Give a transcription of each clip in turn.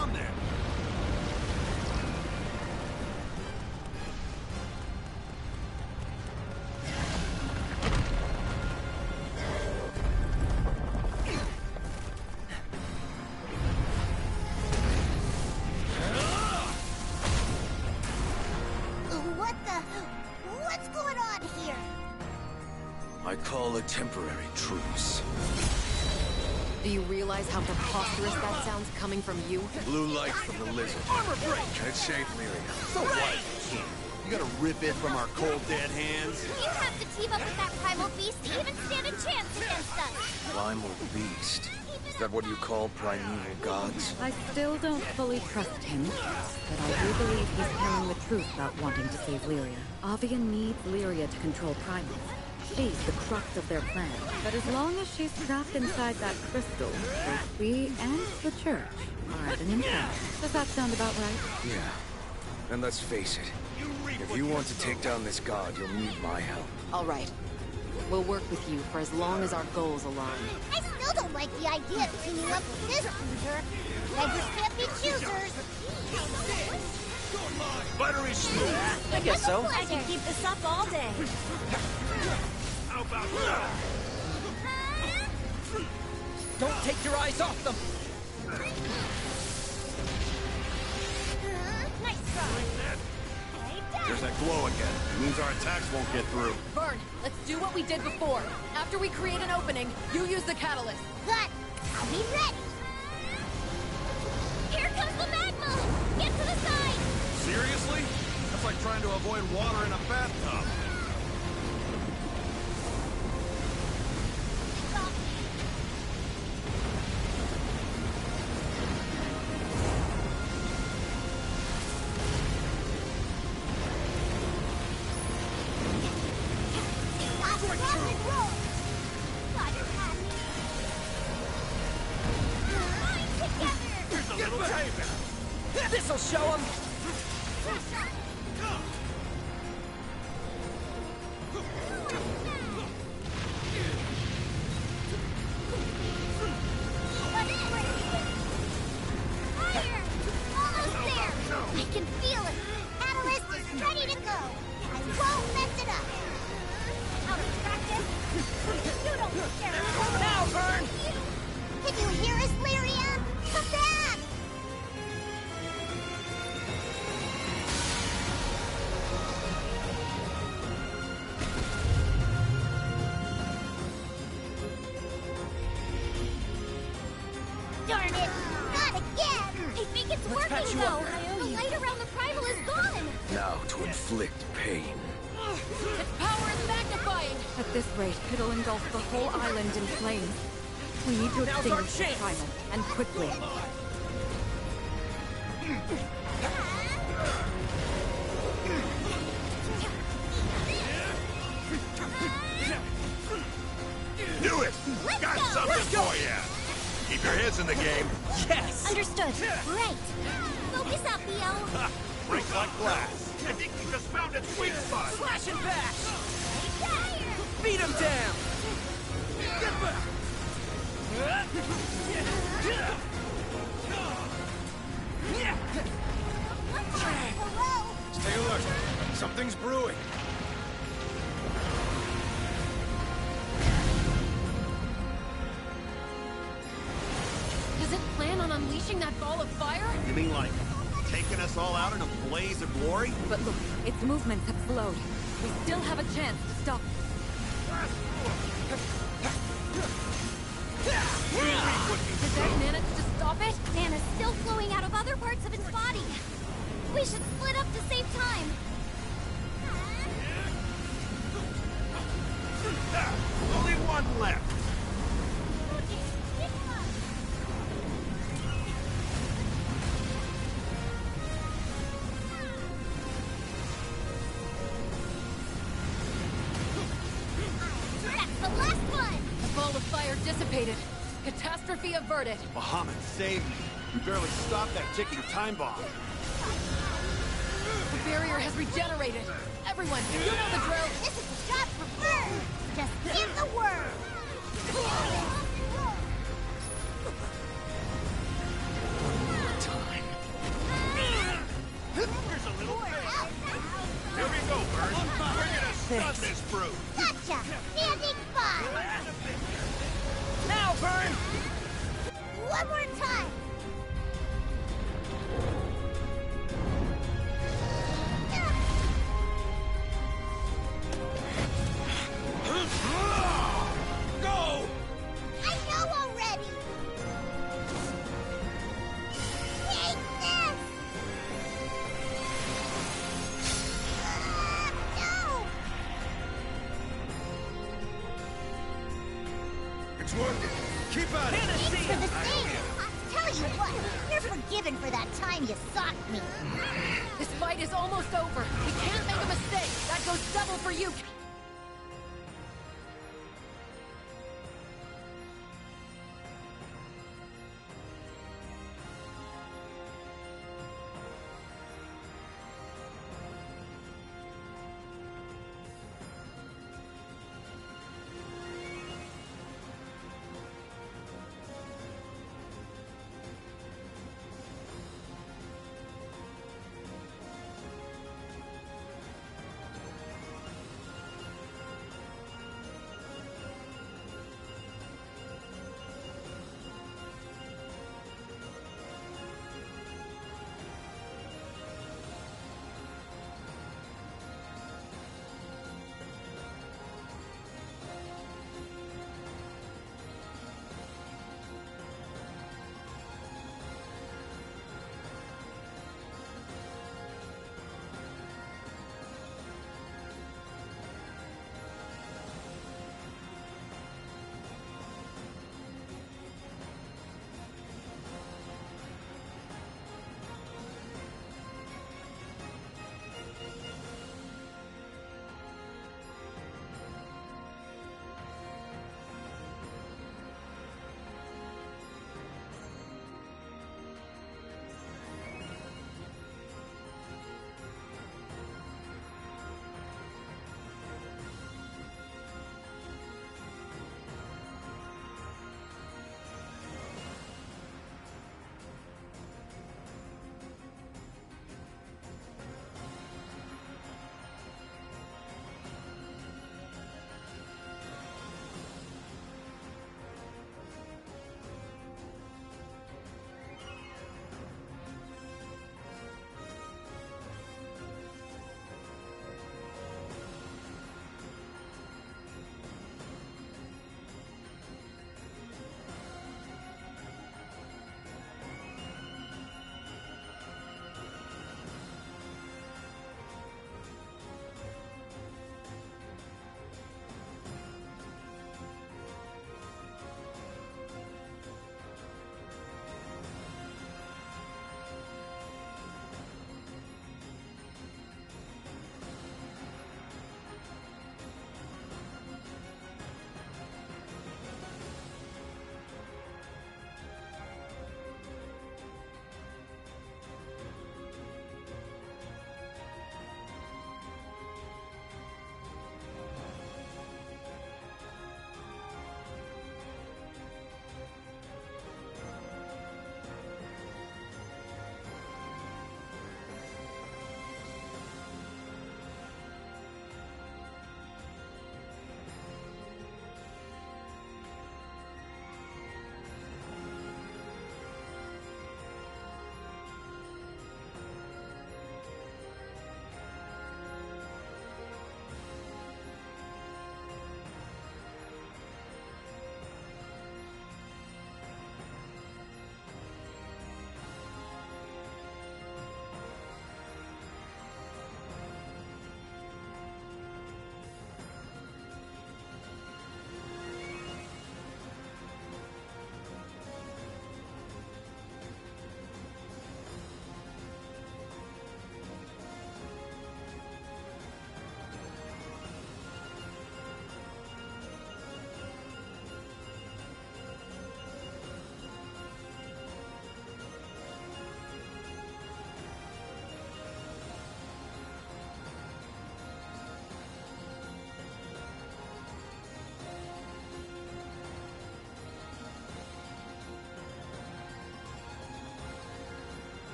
down there. What's going on here? I call a temporary truce. Do you realize how preposterous that sounds coming from you? Blue light from the lizard. Armor break! And it shaved Lyria. So what? You gotta rip it from our cold dead hands? You have to team up with that primal beast to even stand a chance against us. Primal beast. Is that what you call primeval gods? I still don't fully trust him, but I do believe he's telling the truth about wanting to save Lyria. Avian needs Lyria to control primals. She's the crux of their plan. But as long as she's trapped inside that crystal, both we and the church are at an impasse. Does that sound about right? Yeah. And let's face it, if you want to take down this god, you'll need my help. All right. We'll work with you for as long as our goals align. I still don't like the idea of teaming up with this loser. Beggars can't be choosers. Buttery smooth. I guess so. I can keep this up all day. How about that? Don't take your eyes off them. Nice try. There's that glow again. It means our attacks won't get through. Vern, let's do what we did before. After we create an opening, you use the catalyst. Good. I'll be ready. Here comes the magma. Get to the side. Seriously? That's like trying to avoid water in a bathtub. This'll show them. I can feel it. Catalyst is ready to go. I won't mess it up. I'll distract it. You don't care. Now, Vern! Can you hear us, Lyria? Come back! Darn it! Not again! I think it's Let's patch working, you though. up. The light around the primal is gone. Now to inflict pain. Its power is magnifying! At this rate, it'll engulf the whole island in flames. We need to Now's our extinguish the chance. primal, and quickly. Do it! Got something for you! Keep your heads in the game. Yes! Understood. Great. Focus up, Leo. Ha! Break like glass. I think you just found its weak spot. Flashing back! Beat him down! Get back! Hello? Stay alert. Something's brewing. Does it plan on unleashing that ball of fire? You mean like taking us all out in a blaze of glory? But look, its movements have slowed. We still have a chance to stop. Did that manage to stop it? Mana's still flowing out of other parts of its body. We should split up to save time. Only one left. That's the last one! The ball of fire dissipated. Catastrophe averted. Bahamut saved me. We barely stopped that ticking time bomb. The barrier has regenerated. Everyone, you know the drill. This is a job for Vern! Just give the word! Time. Done this brute! Gotcha! Standing by! Now, Burn! One more time! Go! I know already! Take this! No! It's working! Keep at it! Thanks for the save! I'll tell you what, you're forgiven for that time you socked me. This fight is almost over. We can't make a mistake. That goes double for you.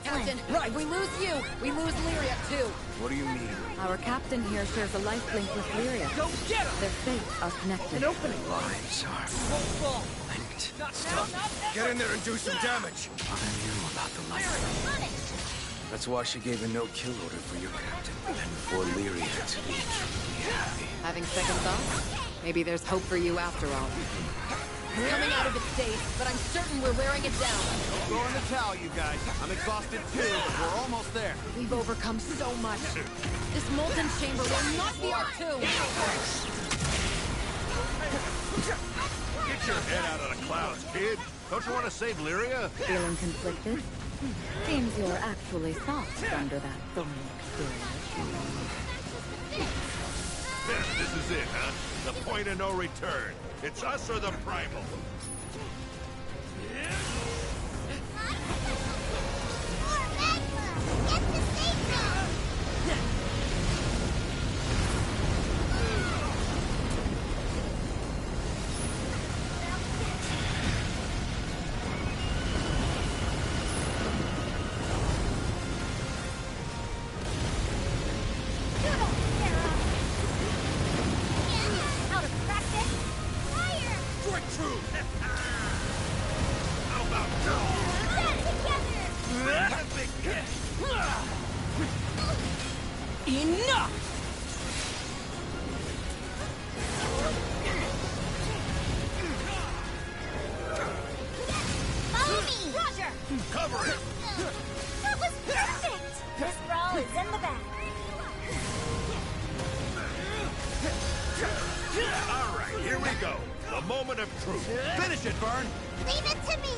Captain. Right. If we lose you, we lose Lyria too. What do you mean? Our captain here shares a life link with Lyria. Go get him! Their fates are connected. An opening. Lives are Won't fall. linked. Not now, not ever. Get in there and do some damage. I knew about the life. On it! That's why she gave a no-kill order for your captain. And for Lyria to be truly happy. Having second thoughts? Maybe there's hope for you after all. It's coming out of its state, but I'm certain we're wearing it down. Throw in the towel, you guys. I'm exhausted too, but we're almost there. We've overcome so much. This molten chamber will not be our tomb. Get your head out of the clouds, kid. Don't you want to save Lyria? Feeling conflicted? Seems you're actually soft under that thorny exterior. This is it, huh? The point of no return. It's us or the primal. More magma! Get the safety! Out of practice! Fire! Strike true! How about no? Stand together! Enough! Follow me! Roger! Cover it! That was perfect! This brawl is in the bag. All right, here we go. The moment of truth. Finish it, Vern. Leave it to me!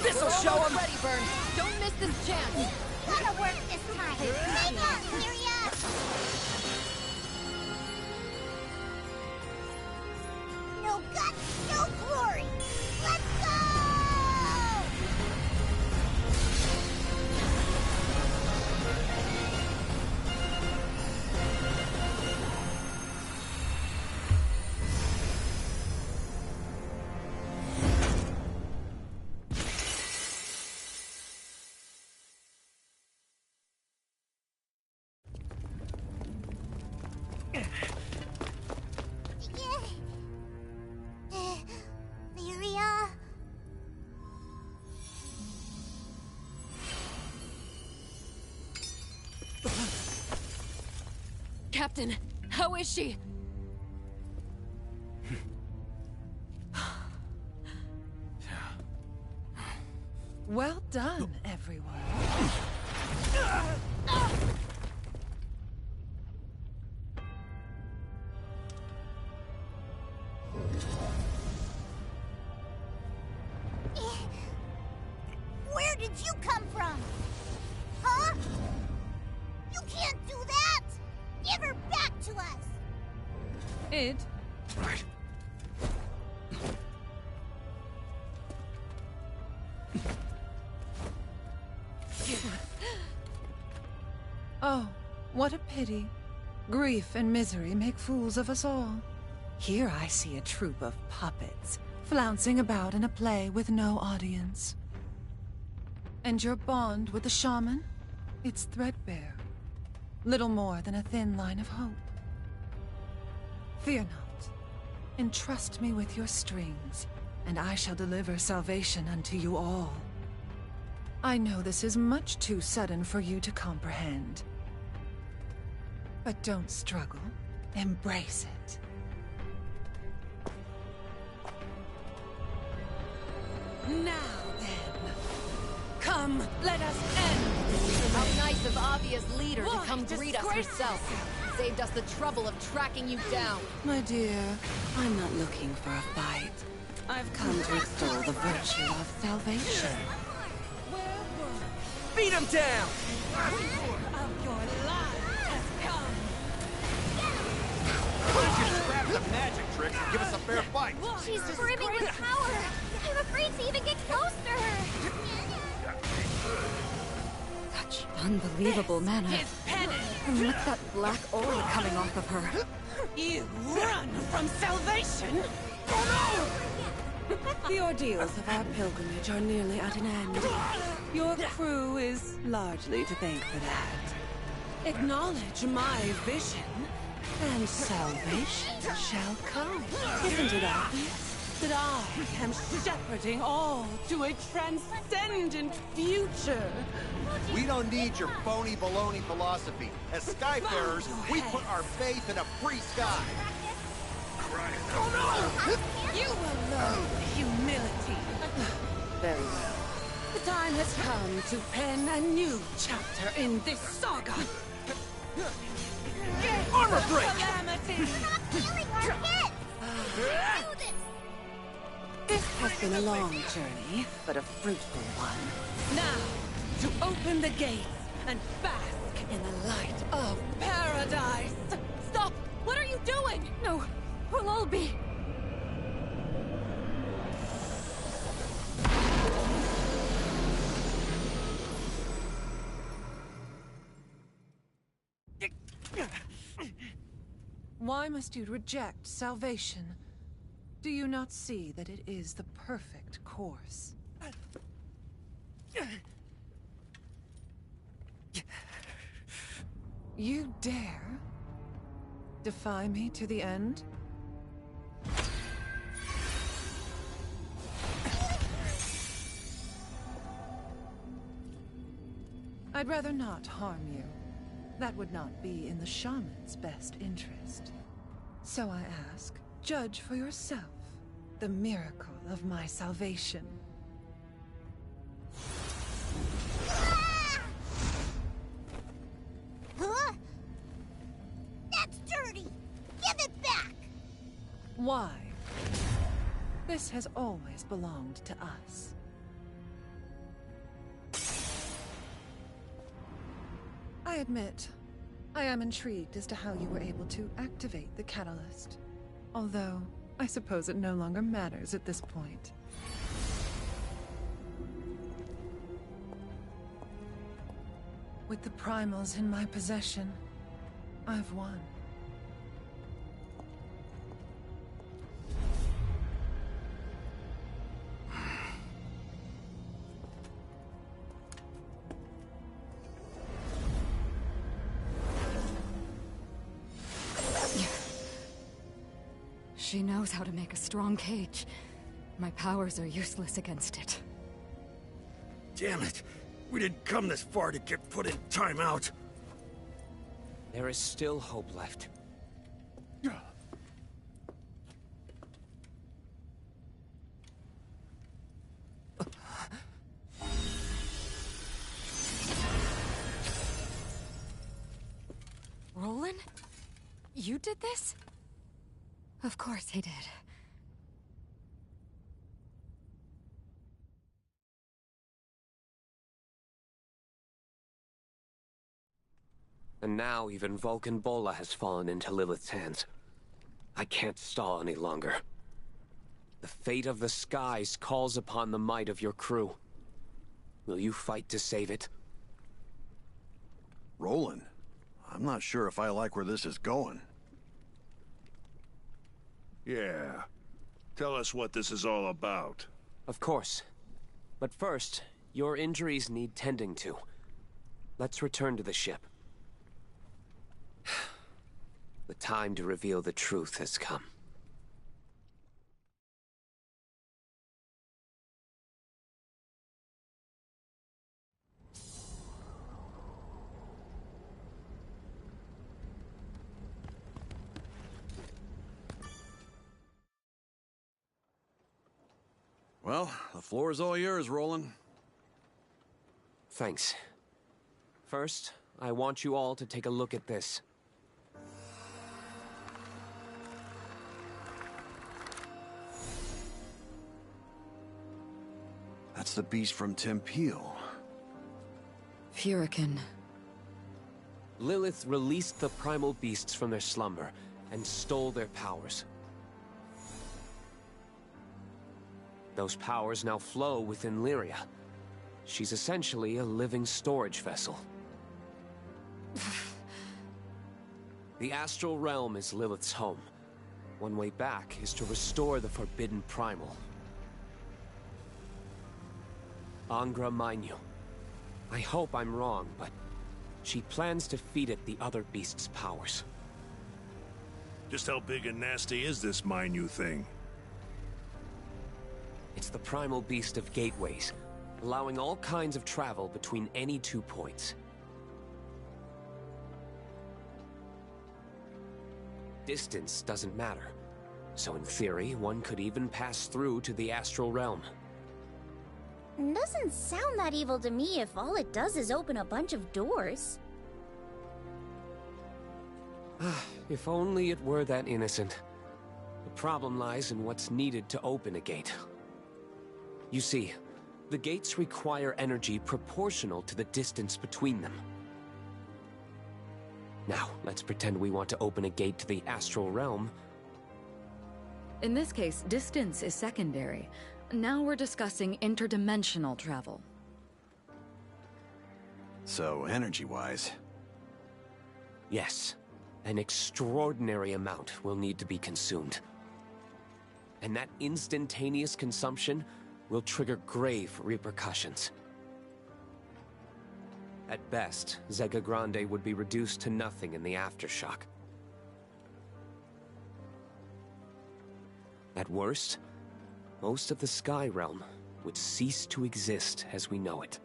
This'll show him! Ready, Burn. Don't miss this chance. Gotta work this time! Hang on, Lyria! No guts, no glory! Let's go! Lyria? Captain, how is she? Well done, everyone. Where did you come from? Huh? You can't do that! Give her back to us! Id, Right. oh, what a pity. Grief and misery make fools of us all. Here I see a troupe of puppets, flouncing about in a play with no audience. And your bond with the shaman? It's threadbare. Little more than a thin line of hope. Fear not. Entrust me with your strings, and I shall deliver salvation unto you all. I know this is much too sudden for you to comprehend. But don't struggle. Embrace it. Now then, come, let us end. How nice of Avia's leader to Why, come greet us disgrace- herself. Saved us the trouble of tracking you down. My dear, I'm not looking for a fight. I've come to extol the virtue of salvation. Beat him down! Of your life has come. Why don't you scrap the magic tricks and give us a fair fight? She's brimming with power! I'm afraid to even get close to her! Such unbelievable manner. His penance! And look at that black aura coming off of her. You run from salvation? Oh The ordeals of our pilgrimage are nearly at an end. Your crew is largely to thank for that. Acknowledge my vision, and salvation shall come. Isn't it obvious that I am shepherding all to a transcendent future? We don't need your phony baloney philosophy. As Skyfarers, we put our faith in a free sky. Oh no! You will learn humility. Very well. The time has come to pen a new chapter in this saga. Armor break! Calamity! Stop feeling our hits! Do this! This has been a long journey, but a fruitful one. Now, to open the gates and bask in the light of paradise! Stop! What are you doing? No, we'll all be... Why must you reject salvation? Do you not see that it is the perfect course? You dare defy me to the end? I'd rather not harm you. That would not be in the shaman's best interest. So I ask, judge for yourself the miracle of my salvation. Huh? That's dirty! Give it back! Why? This has always belonged to us. I admit, I am intrigued as to how you were able to activate the catalyst. Although, I suppose it no longer matters at this point. With the primals in my possession, I've won. She knows how to make a strong cage. My powers are useless against it. Damn it! We didn't come this far to get put in timeout. There is still hope left. Roland? You did this? Of course he did. And now even Vulcan Bola has fallen into Lilith's hands. I can't stall any longer. The fate of the skies calls upon the might of your crew. Will you fight to save it? Roland, I'm not sure if I like where this is going. Yeah. Tell us what this is all about. Of course. But first, your injuries need tending to. Let's return to the ship. The time to reveal the truth has come. Well, the floor is all yours, Roland. Thanks. First, I want you all to take a look at this. That's the beast from Tempeal. Furican. Lilith released the primal beasts from their slumber and stole their powers. Those powers now flow within Lyria. She's essentially a living storage vessel. The astral realm is Lilith's home. One way back is to restore the forbidden primal. Angra Mainyu. I hope I'm wrong, but she plans to feed it the other beast's powers. Just how big and nasty is this Mainyu thing? It's the primal beast of gateways, allowing all kinds of travel between any 2 points. Distance doesn't matter, so in theory, one could even pass through to the astral realm. Doesn't sound that evil to me if all it does is open a bunch of doors. If only it were that innocent. The problem lies in what's needed to open a gate. You see, the gates require energy proportional to the distance between them. Now, let's pretend we want to open a gate to the astral realm. In this case, distance is secondary. Now we're discussing interdimensional travel. So, energy-wise... Yes, an extraordinary amount will need to be consumed. And that instantaneous consumption will trigger grave repercussions. At best, Zega Grande would be reduced to nothing in the aftershock. At worst, most of the Sky Realm would cease to exist as we know it.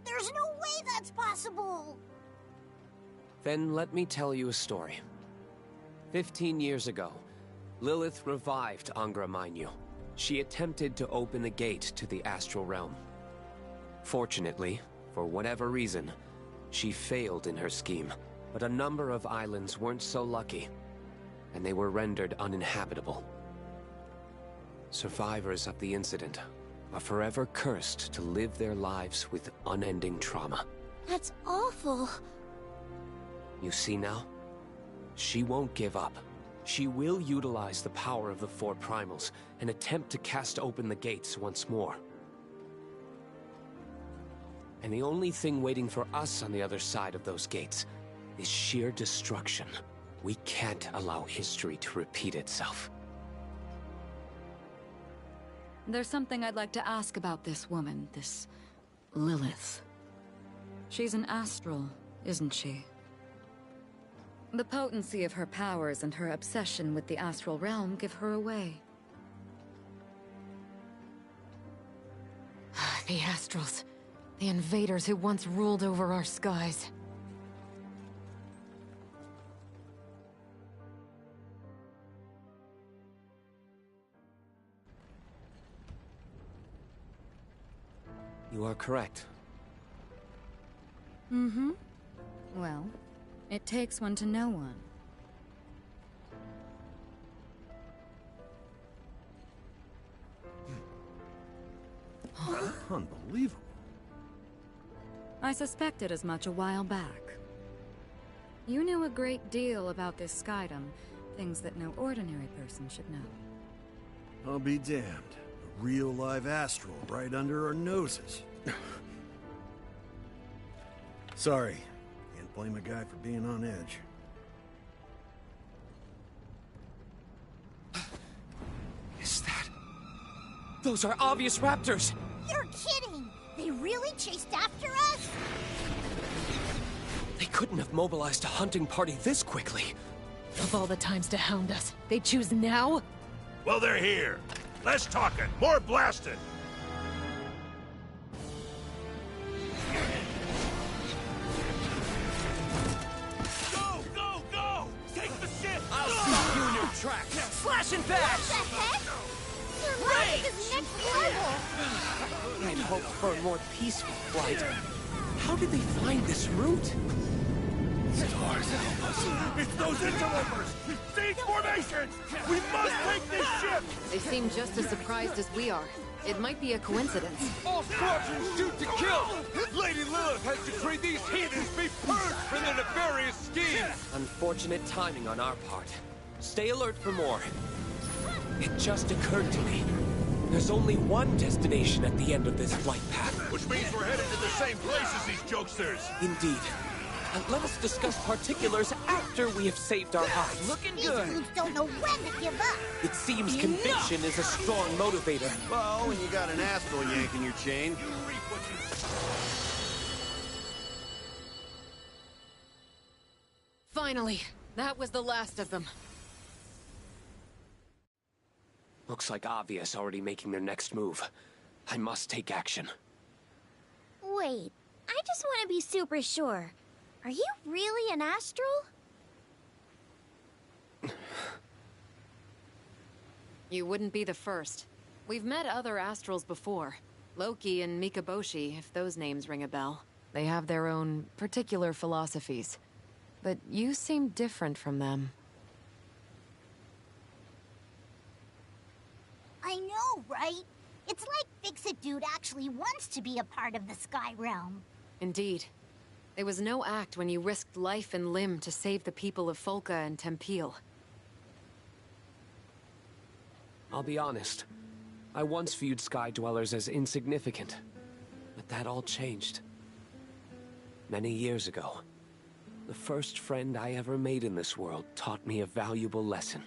There's no way that's possible! Then let me tell you a story. 15 years ago, Lilith revived Angra Mainyu. She attempted to open the gate to the astral realm. Fortunately, for whatever reason, she failed in her scheme. But a number of islands weren't so lucky, and they were rendered uninhabitable. Survivors of the incident are forever cursed to live their lives with unending trauma. That's awful. You see now? She won't give up. She will utilize the power of the 4 primals and attempt to cast open the gates once more. And the only thing waiting for us on the other side of those gates is sheer destruction. We can't allow history to repeat itself. There's something I'd like to ask about this woman, this Lilith. She's an astral, isn't she? The potency of her powers and her obsession with the astral realm give her away. The Astrals. The invaders who once ruled over our skies. You are correct. Mm-hmm. Well, it takes one to know one. Unbelievable. I suspected as much a while back. You knew a great deal about this Skydom, things that no ordinary person should know. I'll be damned. A real live astral right under our noses. Sorry. Can't blame a guy for being on edge. Is that... Those are obvious raptors! You're kidding! They really chased after us? They couldn't have mobilized a hunting party this quickly. Of all the times to hound us, they choose now? Well, they're here. Less talking, more blasting. Go, go, go! Take the ship! I'll stop you in your tracks! Slash and bash! What the heck? Your logic is next level! I'd hoped for a more peaceful flight. How did they find this route? Stars help us. It's those interlopers! Siege formations! We must take this ship! They seem just as surprised as we are. It might be a coincidence. All squadrons shoot to kill! Lady Lilith has decreed these heathens be purged from their nefarious schemes! Unfortunate timing on our part. Stay alert for more. It just occurred to me. There's only one destination at the end of this flight path. Which means we're headed to the same place as these jokesters. Indeed. Let us discuss particulars after we have saved our hides. Looking These good. dudes don't know when to give up. It seems conviction is a strong motivator. Well, when you got an astral yanking your chain. Finally, that was the last of them. Looks like Avia is already making their next move. I must take action. Wait, I just want to be super sure. Are you really an astral? You wouldn't be the first. We've met other astrals before. Loki and Mikaboshi, if those names ring a bell. They have their own particular philosophies. But you seem different from them. I know, right? It's like Fix-It Dude actually wants to be a part of the Sky Realm. Indeed. It was no act when you risked life and limb to save the people of Folka and Tempeel. I'll be honest. I once viewed Sky Dwellers as insignificant. But that all changed. Many years ago, the first friend I ever made in this world taught me a valuable lesson.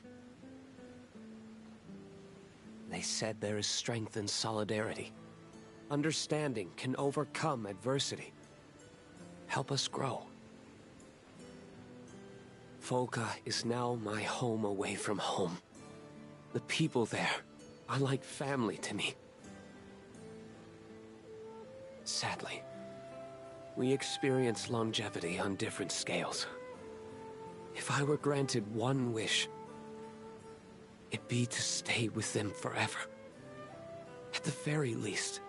They said there is strength in solidarity. Understanding can overcome adversity. Help us grow. Folka is now my home away from home. The people there are like family to me. Sadly, we experience longevity on different scales. If I were granted one wish, it'd be to stay with them forever. At the very least,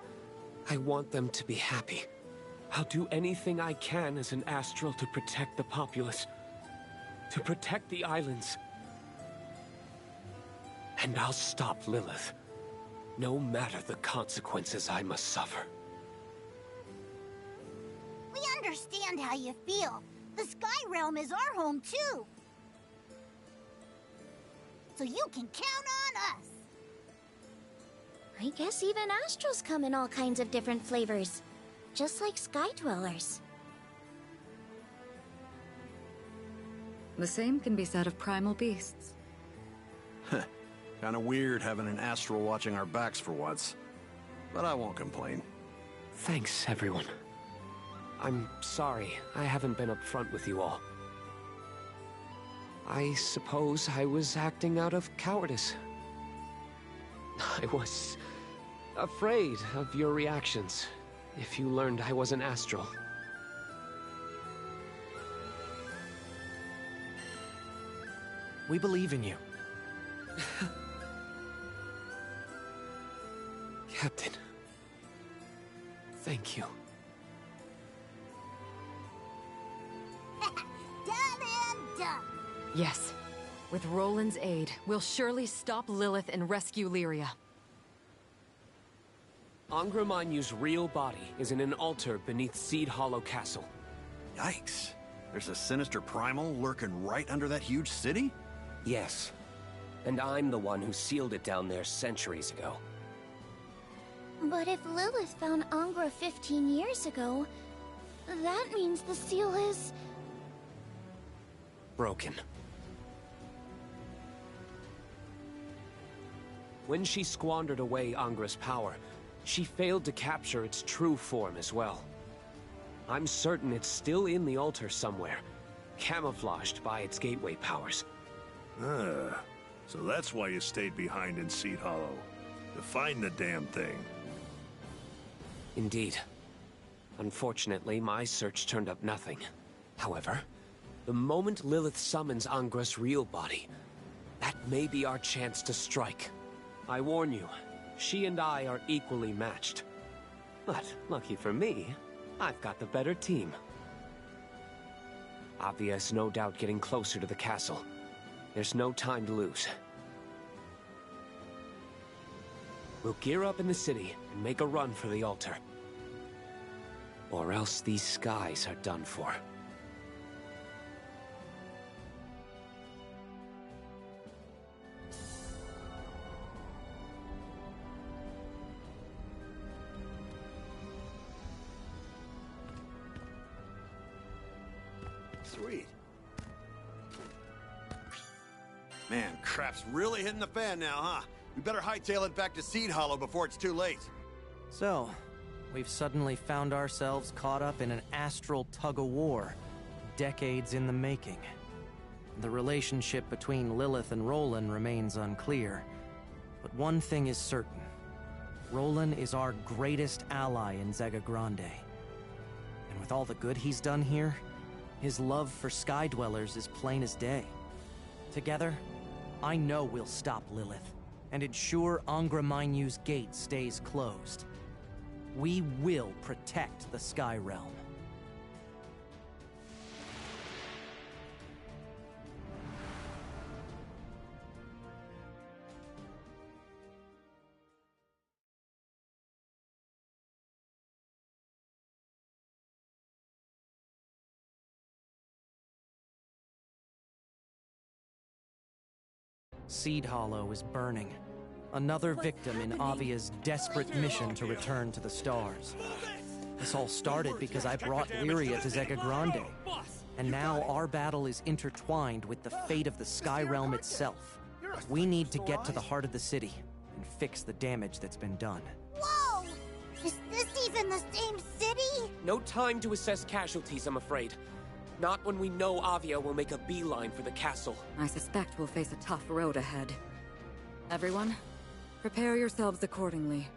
I want them to be happy. I'll do anything I can as an astral to protect the populace, to protect the islands. And I'll stop Lilith, no matter the consequences I must suffer. We understand how you feel. The Sky Realm is our home, too. So you can count on us. I guess even astrals come in all kinds of different flavors. Just like Sky Dwellers. The same can be said of primal beasts. Kinda weird having an astral watching our backs for once. But I won't complain. Thanks, everyone. I'm sorry I haven't been upfront with you all. I suppose I was acting out of cowardice. I was afraid of your reactions if you learned I was an astral. We believe in you. Captain, thank you. Done and done. Yes. With Roland's aid, we'll surely stop Lilith and rescue Lyria. Angra Mainyu's real body is in an altar beneath Seed Hollow Castle. Yikes. There's a sinister primal lurking right under that huge city? Yes. And I'm the one who sealed it down there centuries ago. But if Lilith found Angra 15 years ago, that means the seal is... broken. When she squandered away Angra's power, she failed to capture its true form as well. I'm certain it's still in the altar somewhere, camouflaged by its gateway powers. Ah, so that's why you stayed behind in Seed Hollow. To find the damn thing. Indeed. Unfortunately, my search turned up nothing. However, the moment Lilith summons Angra's real body, that may be our chance to strike. I warn you, she and I are equally matched. But, lucky for me, I've got the better team. Avia is no doubt getting closer to the castle. There's no time to lose. We'll gear up in the city and make a run for the altar. Or else these skies are done for. Sweet. Man, crap's really hitting the fan now, huh? We better hightail it back to Seed Hollow before it's too late. So, we've suddenly found ourselves caught up in an astral tug-of-war, decades in the making. The relationship between Lilith and Roland remains unclear, but one thing is certain. Roland is our greatest ally in Zega Grande. And with all the good he's done here, his love for Sky Dwellers is plain as day. Together, I know we'll stop Lilith, and ensure Angra Mainyu's gate stays closed. We will protect the Sky Realm. Seed Hollow is burning. Another victim in Avia's desperate mission to return to the stars. This all started because I brought Lyria to Zega Grande. And now our battle is intertwined with the fate of the Sky Realm itself. We need to get to the heart of the city and fix the damage that's been done. Whoa! Is this even the same city? No time to assess casualties, I'm afraid. Not when we know Avia will make a beeline for the castle. I suspect we'll face a tough road ahead. Everyone, prepare yourselves accordingly.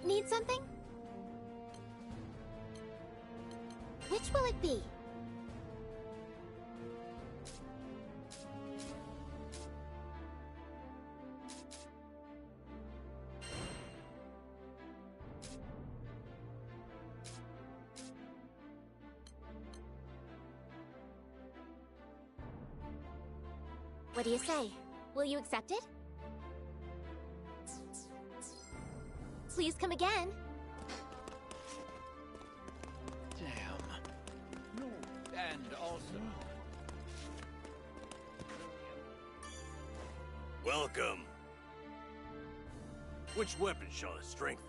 Need something? Which will it be? What do you say? Will you accept it? Please come again. Damn. No. And also... Welcome. Which weapon show us strength?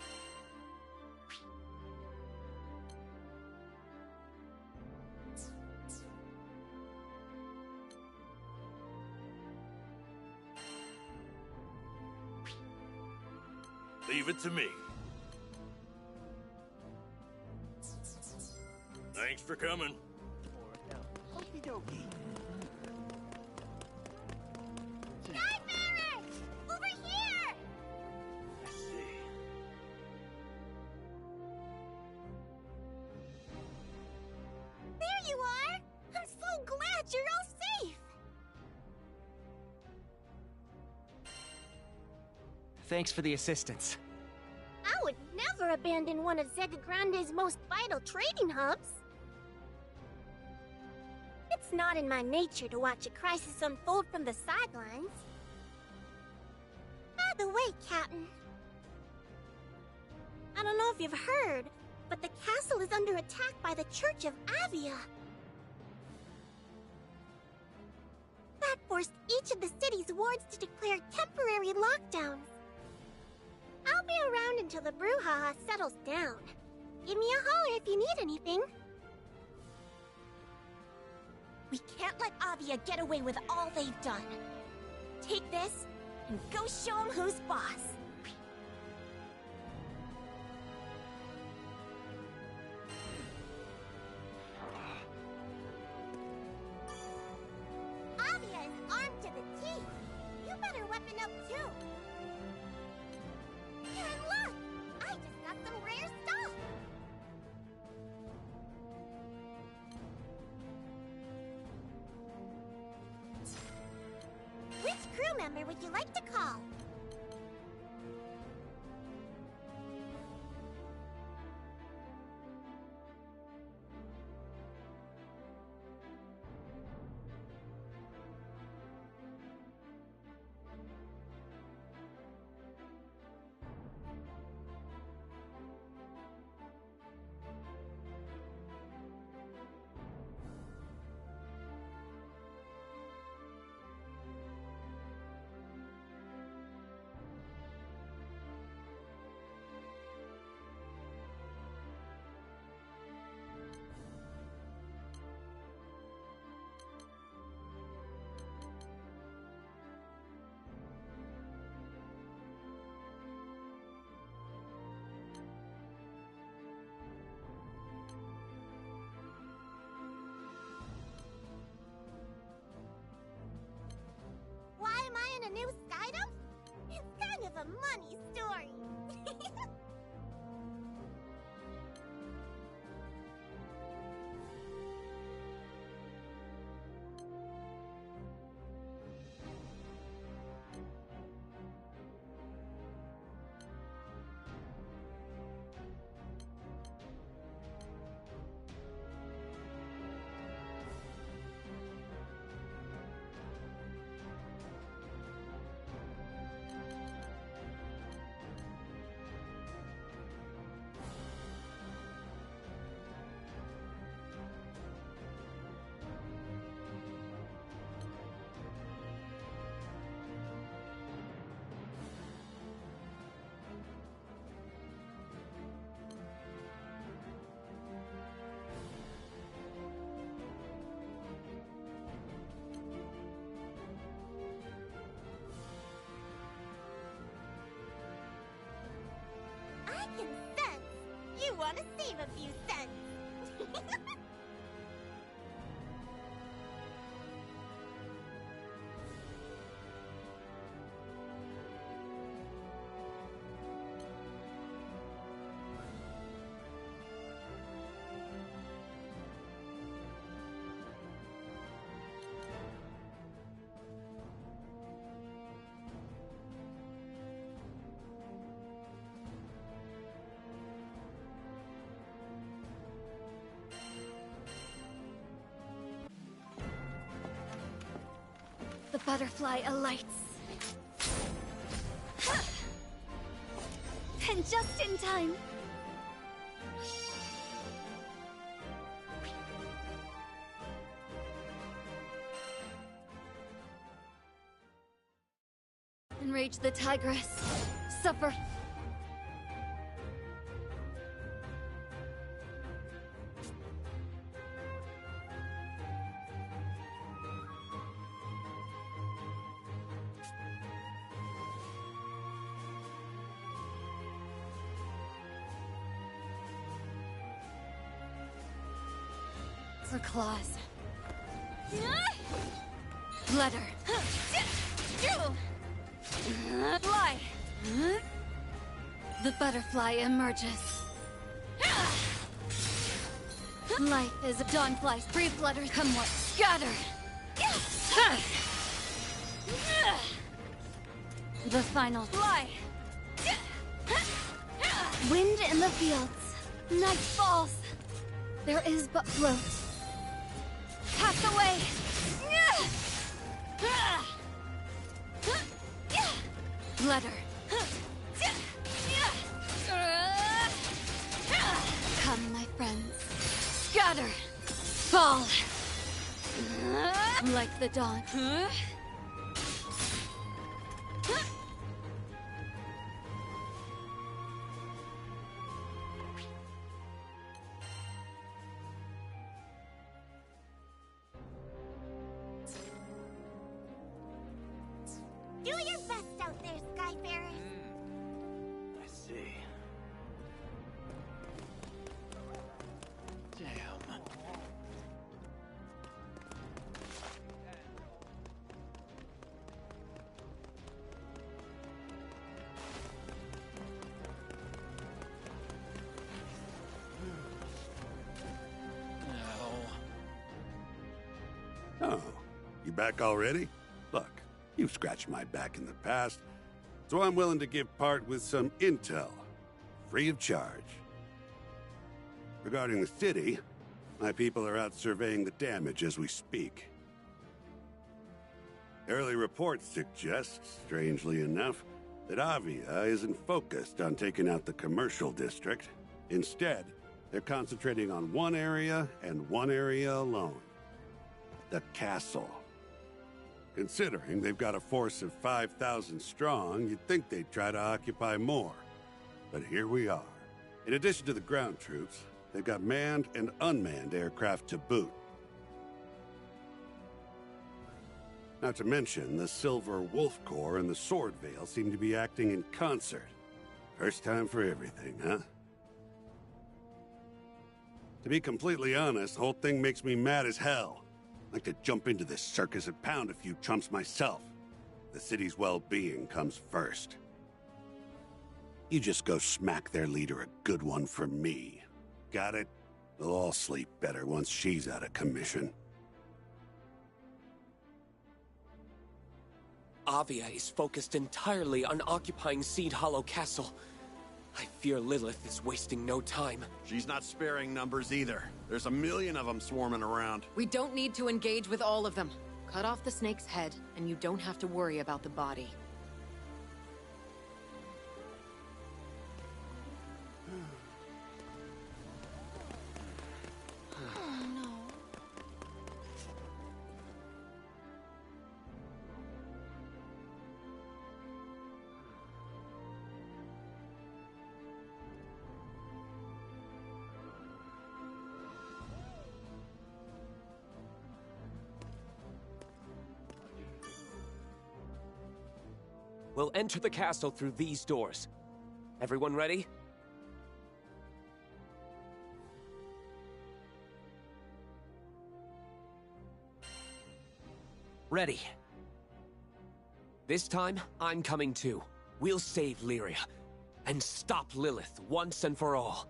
Leave it to me. Thanks for coming. Okie dokie. Skyfarer! Over here! I see. There you are! I'm so glad you're all safe! Thanks for the assistance. I would never abandon one of Zega Grande's most vital trading hubs. It's not in my nature to watch a crisis unfold from the sidelines. By the way, Captain, I don't know if you've heard, but the castle is under attack by the Church of Avia. That forced each of the city's wards to declare temporary lockdowns. I'll be around until the brouhaha settles down. Give me a holler if you need anything. We can't let Avia get away with all they've done. Take this, and go show them who's boss. Avia is armed to the teeth. You better weapon up too. got some rare stuff! Which crew member would you like to call? Why am I in a new Skydom? It's kind of a money story. I can sense you want to save a few cents. The butterfly alights. And just in time. Enrage the tigress. Suffer. For claws. Letter. Fly. The butterfly emerges. Life is a dawnfly. Free flutter. Come what? Scatter. The final fly. Wind in the fields. Night falls. There is but float. Pass away! Letter. Come, my friends. Scatter! Fall! Like the dawn. Do your best out there, Skyfarers. I see. Damn. Oh, you back already? Look, you've scratched my back in the past, so I'm willing to give part with some intel, free of charge. Regarding the city, my people are out surveying the damage as we speak. Early reports suggest, strangely enough, that Avia isn't focused on taking out the commercial district. Instead, they're concentrating on one area and one area alone. The castle. Considering they've got a force of 5,000 strong, you'd think they'd try to occupy more. But here we are. In addition to the ground troops, they've got manned and unmanned aircraft to boot. Not to mention, the Silver Wolf Corps and the Sword Veil seem to be acting in concert. First time for everything, huh? To be completely honest, the whole thing makes me mad as hell. I'd like to jump into this circus and pound a few chumps myself. The city's well-being comes first. You just go smack their leader a good one for me. Got it? They'll all sleep better once she's out of commission. Avia is focused entirely on occupying Seed Hollow Castle. I fear Lilith is wasting no time. She's not sparing numbers either. There's a million of them swarming around. We don't need to engage with all of them. Cut off the snake's head, and you don't have to worry about the body. We'll enter the castle through these doors. Everyone ready? Ready. This time, I'm coming too. We'll save Lyria. And stop Lilith once and for all.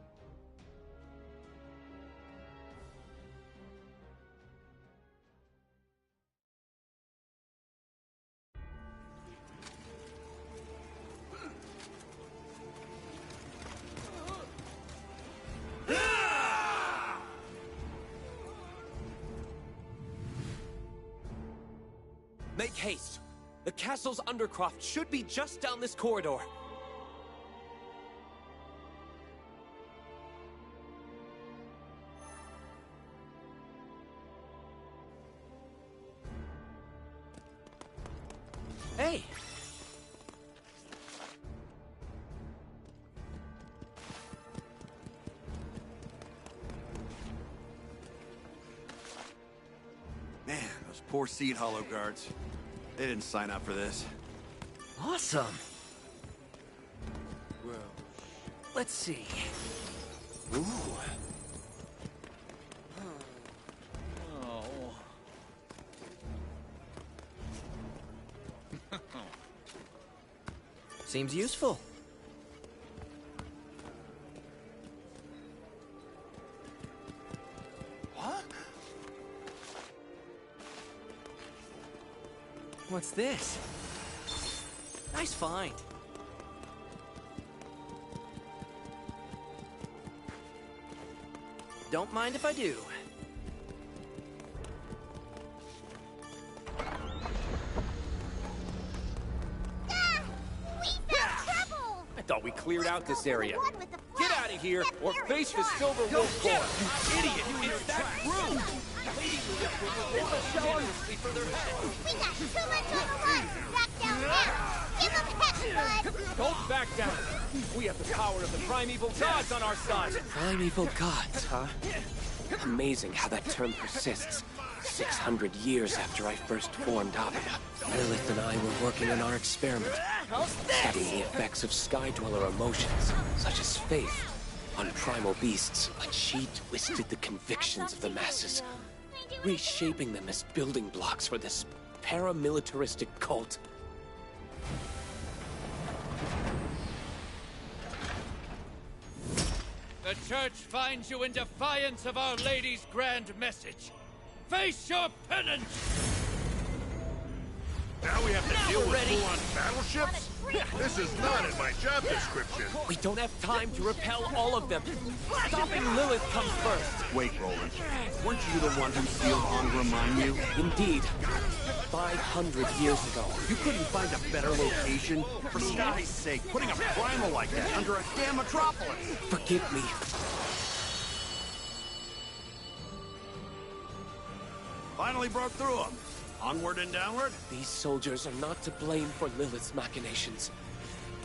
Make haste! The castle's undercroft should be just down this corridor. Hey! Man, those poor Seed Hollow guards. They didn't sign up for this. Awesome. Well, let's see. Ooh. Seems useful. What's this? Nice find. Don't mind if I do. I thought we cleared out this area. Get out of here, or face the Silver Wolf Corps. You idiot! It's that room! We got too much on the line. Back down now. Give them heck, bud. Don't back down. We have the power of the primeval gods on our side. Primeval gods, huh? Amazing how that term persists. 600 years after I first formed Avia, Lilith and I were working on our experiment, studying the effects of Sky Dweller emotions, such as faith, on primal beasts. But she twisted the convictions of the masses, reshaping them as building blocks for this paramilitaristic cult. The Church finds you in defiance of Our Lady's grand message. Face your penance! Now we have to deal with ready. full-on battleships? This is not in my job description. We don't have time to repel all of them. Stopping Lilith comes first. Wait, Roland. Weren't you the one who sealed Angra you? Indeed. 500 years ago. You couldn't find a better location? For Sky's sake, putting a primal like that under a damn metropolis! Forgive me. Finally broke through them. Onward and downward? These soldiers are not to blame for Lilith's machinations.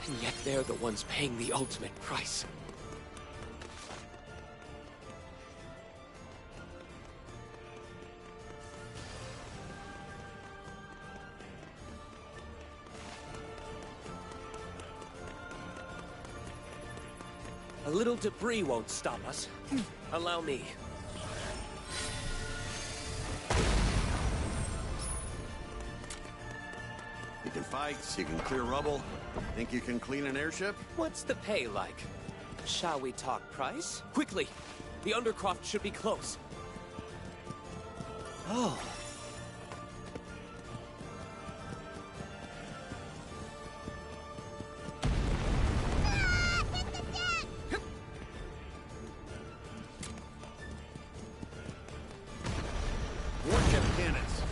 And yet they're the ones paying the ultimate price. A little debris won't stop us. Allow me. You can fight, you can clear rubble. Think you can clean an airship? What's the pay like? Shall we talk price? Quickly! The Undercroft should be close. Oh. Warship cannons.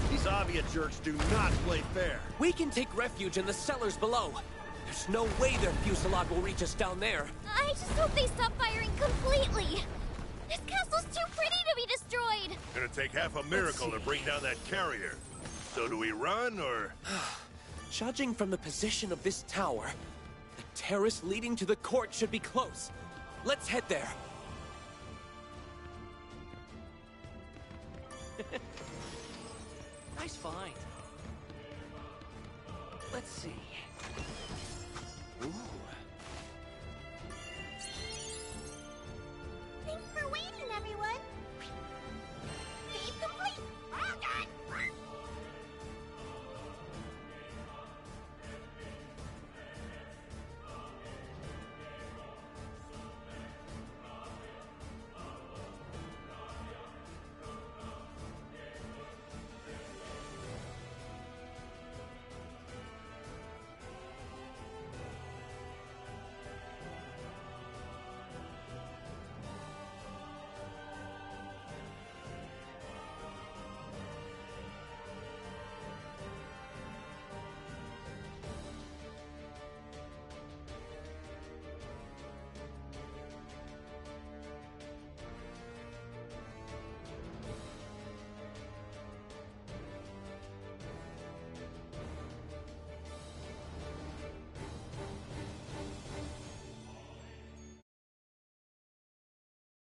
These Avia jerks do not play fair. We can take refuge in the cellars below. There's no way their fusillade will reach us down there. I just hope they stop firing completely. This castle's too pretty to be destroyed. Gonna take half a miracle to bring down that carrier. So do we run, or...? Judging from the position of this tower, the terrace leading to the court should be close. Let's head there. Nice find. Let's see. Ooh.